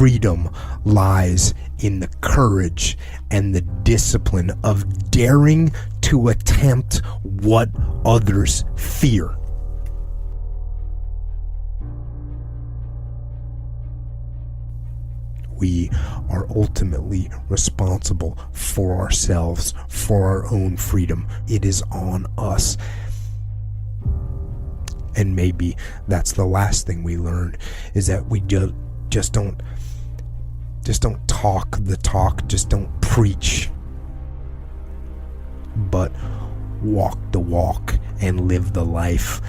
freedom lies in the courage and the discipline of daring to attempt what others fear. We are ultimately responsible for ourselves, for our own freedom. It is on us. And maybe that's the last thing we learn, is that we just don't talk the talk, just don't preach, but walk the walk and live the life.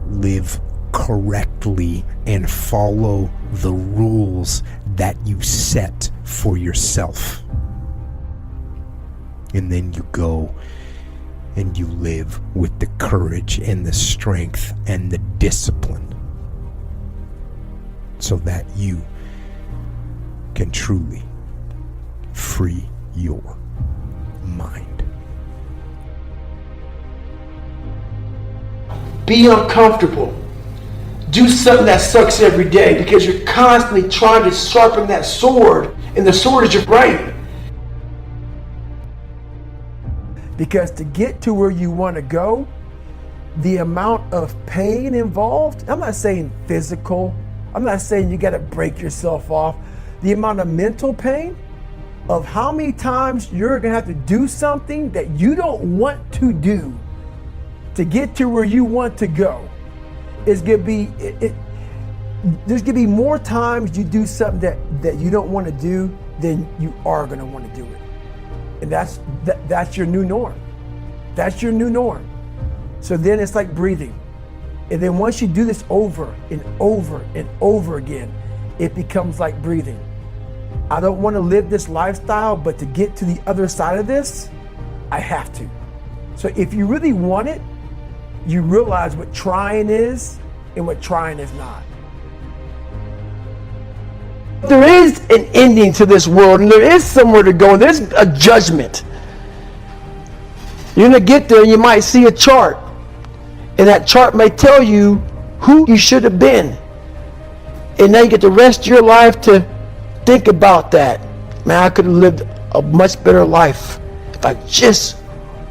Live correctly and follow the rules that you set for yourself. And then you go and you live with the courage and the strength and the discipline so that you can truly free your mind. Be uncomfortable. Do something that sucks every day, because you're constantly trying to sharpen that sword, and the sword is your brain. Because to get to where you want to go, the amount of pain involved, I'm not saying physical, I'm not saying you got to break yourself off. The amount of mental pain of how many times you're going to have to do something that you don't want to do to get to where you want to go is going to be, there's going to be more times you do something that you don't want to do than you are going to want to do it. And that's your new norm. That's your new norm. So then it's like breathing. And then once you do this over and over and over again, it becomes like breathing. I don't want to live this lifestyle, but to get to the other side of this, I have to. So if you really want it, you realize what trying is and what trying is not. There is an ending to this world, and there is somewhere to go, and there's a judgment. You're going to get there and you might see a chart, and that chart may tell you who you should have been. And now you get the rest of your life to think about that. Man, I could have lived a much better life if I just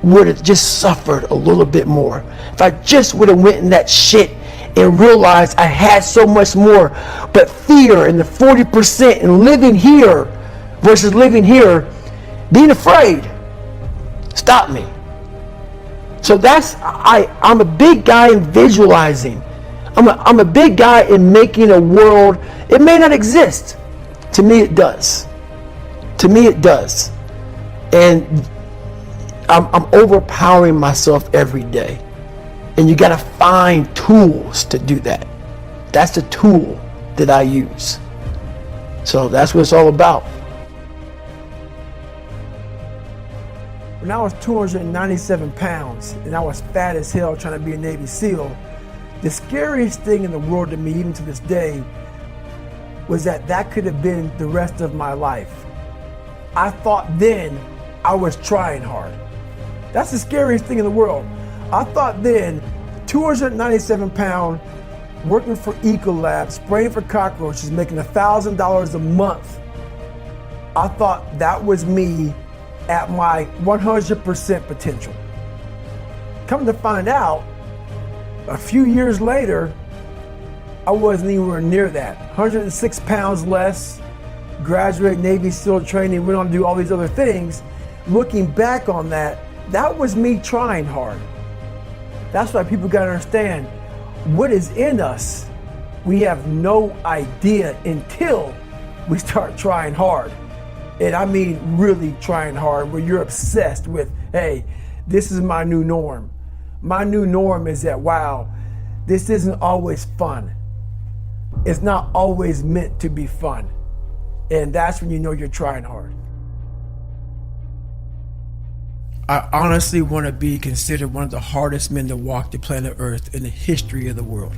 would have just suffered a little bit more. If I just would have went in that shit and realized I had so much more. But fear and the 40% and living here versus living here, being afraid, stopped me. So I'm a big guy in visualizing. I'm a big guy in making a world. It may not exist. To me it does. To me it does. And I'm overpowering myself every day. And you got to find tools to do that. That's the tool that I use. So that's what it's all about. When I was 297 pounds and I was fat as hell trying to be a Navy SEAL, the scariest thing in the world to me, even to this day, was that could have been the rest of my life. I thought then I was trying hard. That's the scariest thing in the world. I thought then, 297 pound, working for Ecolab, spraying for cockroaches, making $1,000 a month. I thought that was me at my 100% potential. Come to find out, a few years later, I wasn't anywhere near that. 106 pounds less, graduated Navy SEAL training, went on to do all these other things. Looking back on that, that was me trying hard. That's why people gotta understand what is in us. We have no idea until we start trying hard. And I mean really trying hard, where you're obsessed with, hey, this is my new norm. My new norm is that, wow, this isn't always fun. It's not always meant to be fun. And that's when you know you're trying hard. I honestly want to be considered one of the hardest men to walk the planet Earth in the history of the world.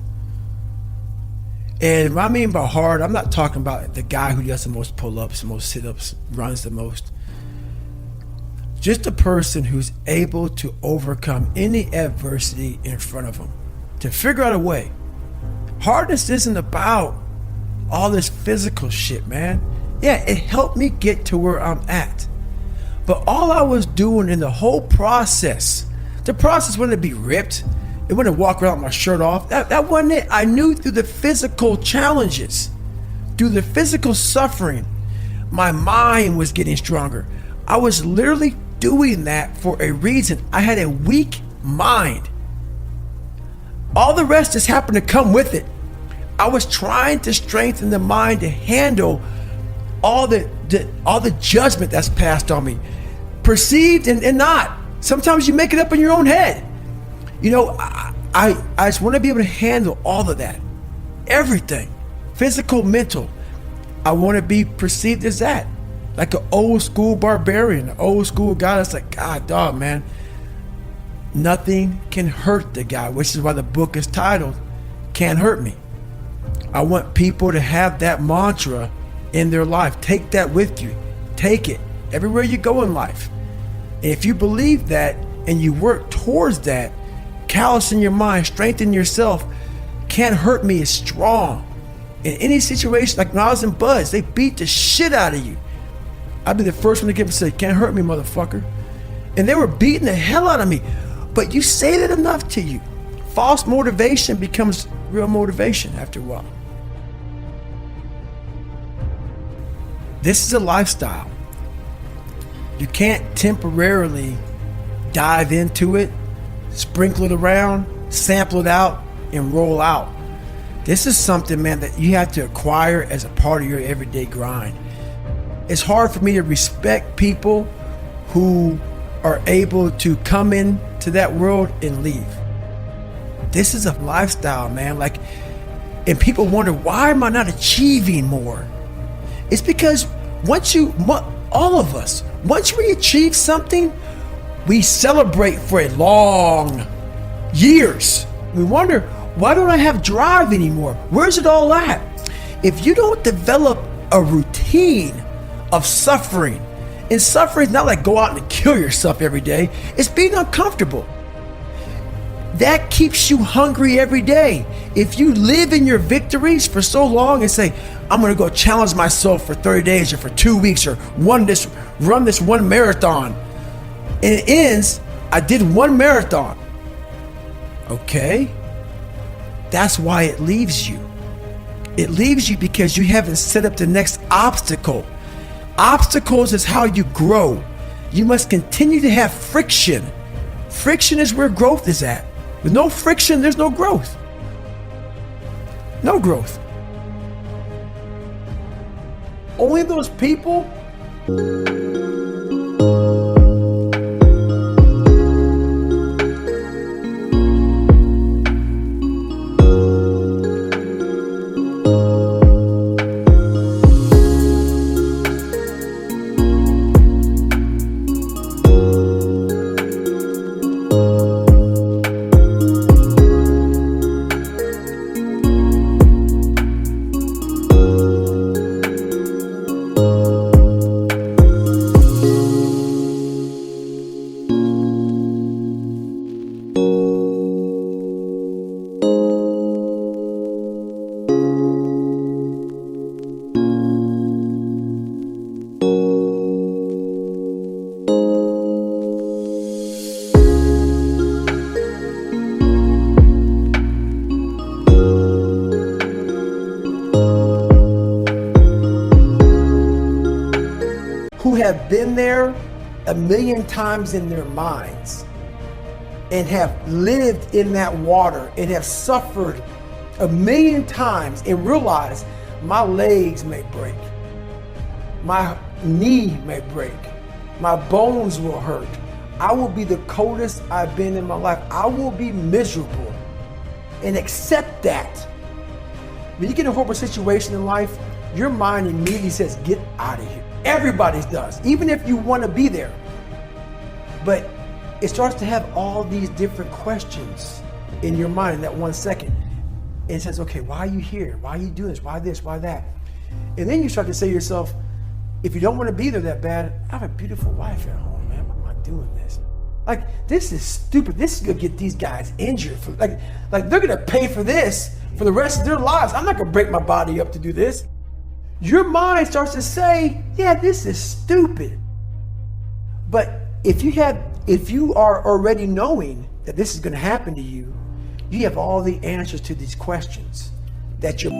And what I mean by hard, I'm not talking about the guy who does the most pull-ups, the most sit-ups, runs the most. Just a person who's able to overcome any adversity in front of him, to figure out a way. Hardness isn't about all this physical shit, man. Yeah, it helped me get to where I'm at. But all I was doing in the whole process, the process wouldn't be ripped. It wouldn't walk around with my shirt off. That wasn't it. I knew through the physical challenges, through the physical suffering, my mind was getting stronger. I was literally doing that for a reason. I had a weak mind. All the rest just happened to come with it. I was trying to strengthen the mind to handle all the judgment that's passed on me, perceived and not. Sometimes you make it up in your own head. You know, I just want to be able to handle all of that, everything, physical, mental. I want to be perceived as that, like an old school barbarian, an old school guy that's like, God, dog, man, nothing can hurt the guy, which is why the book is titled Can't Hurt Me. I want people to have that mantra in their life. Take that with you. Take it everywhere you go in life. And if you believe that and you work towards that, callous in your mind, strengthen yourself. Can't hurt me is strong. In any situation, like when I was in Buzz, they beat the shit out of you. I'd be the first one to get up and say, can't hurt me, motherfucker. And they were beating the hell out of me. But you say that enough to you, false motivation becomes real motivation after a while. This is a lifestyle. You can't temporarily dive into it, sprinkle it around, sample it out, and roll out. This is something, man, that you have to acquire as a part of your everyday grind. It's hard for me to respect people who are able to come into that world and leave. This is a lifestyle, man. And people wonder, why am I not achieving more? It's because all of us, once we achieve something, we celebrate for a long years. We wonder, why don't I have drive anymore? Where's it all at? If you don't develop a routine of suffering, and suffering is not like go out and kill yourself every day, it's being uncomfortable. That keeps you hungry every day. If you live in your victories for so long and say, I'm gonna go challenge myself for 30 days or for 2 weeks or run this one marathon, and it ends, I did one marathon. Okay, that's why it leaves you. It leaves you because you haven't set up the next obstacle. Obstacles is how you grow. You must continue to have friction. Friction is where growth is at. With no friction, there's no growth. No growth. Only those people who have been there a million times in their minds and have lived in that water and have suffered a million times and realize my legs may break, my knee may break, my bones will hurt, I will be the coldest I've been in my life, I will be miserable, and accept that. When you get in a horrible situation in life, your mind immediately says, get out of here. Everybody does, even if you want to be there. But it starts to have all these different questions in your mind in that 1 second. And it says, okay, why are you here? Why are you doing this? Why this? Why that? And then you start to say to yourself, if you don't want to be there that bad, I have a beautiful wife at home, man. Why am I doing this? Like, this is stupid. This is gonna get these guys injured. Like they're gonna pay for this for the rest of their lives. I'm not gonna break my body up to do this. Your mind starts to say, yeah, this is stupid. But if you are already knowing that this is gonna happen to you, you have all the answers to these questions that you're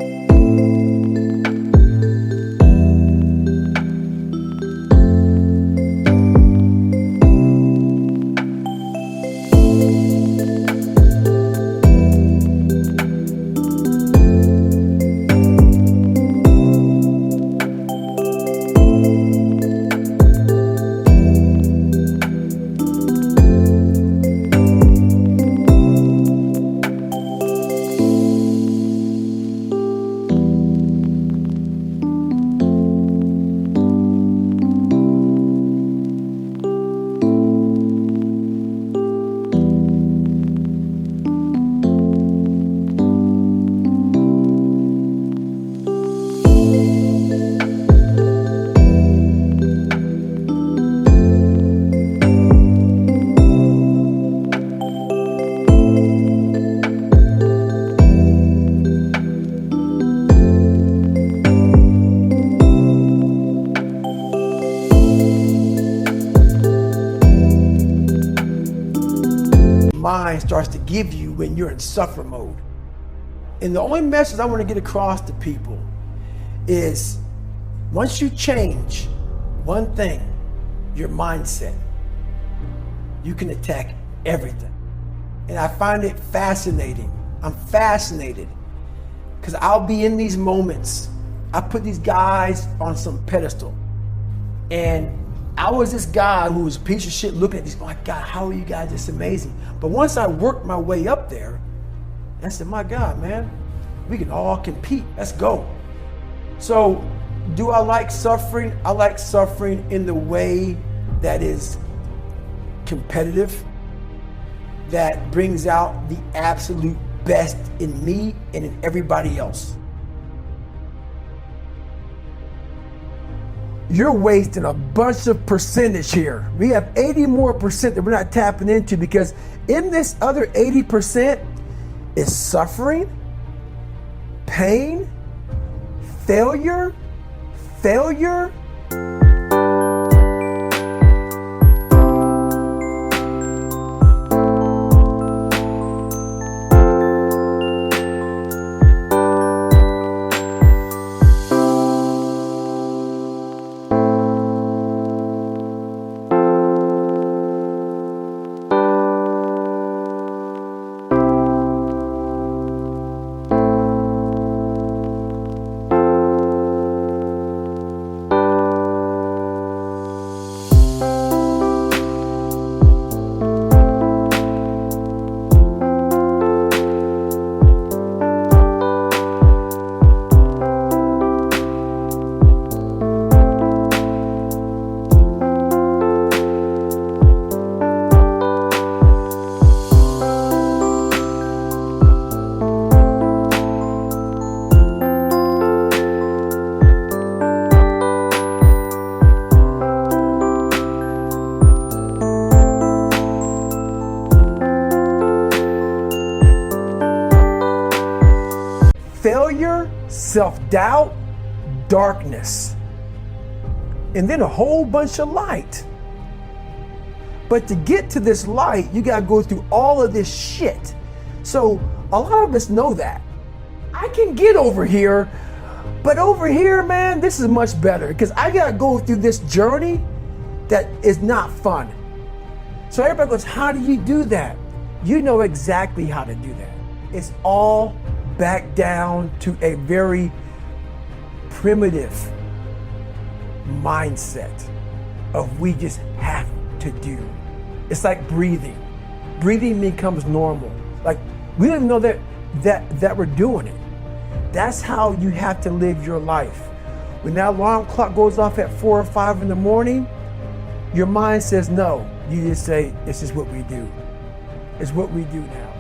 mind starts to give you when you're in suffer mode. And the only message I want to get across to people is, once you change one thing, your mindset, you can attack everything. And I find it fascinating. I'm fascinated because I'll be in these moments. I put these guys on some pedestal, and I was this guy who was a piece of shit looking at these, oh my God, how are you guys this amazing? But once I worked my way up there, I said, my God, man, we can all compete. Let's go. So do I like suffering? I like suffering in the way that is competitive, that brings out the absolute best in me and in everybody else. You're wasting a bunch of percentage here. We have 80 more percent that we're not tapping into, because in this other 80% is suffering, pain, failure. Failure, self-doubt, darkness, and then a whole bunch of light. But to get to this light, you gotta go through all of this shit. So a lot of us know that. I can get over here, but over here, man, this is much better, because I gotta go through this journey that is not fun. So everybody goes, how do you do that? You know exactly how to do that. It's all back down to a very primitive mindset of we just have to do. It's like breathing. Breathing becomes normal. Like, we don't even know that we're doing it. That's how you have to live your life. When that alarm clock goes off at 4 or 5 in the morning, your mind says no. You just say, this is what we do. It's what we do now.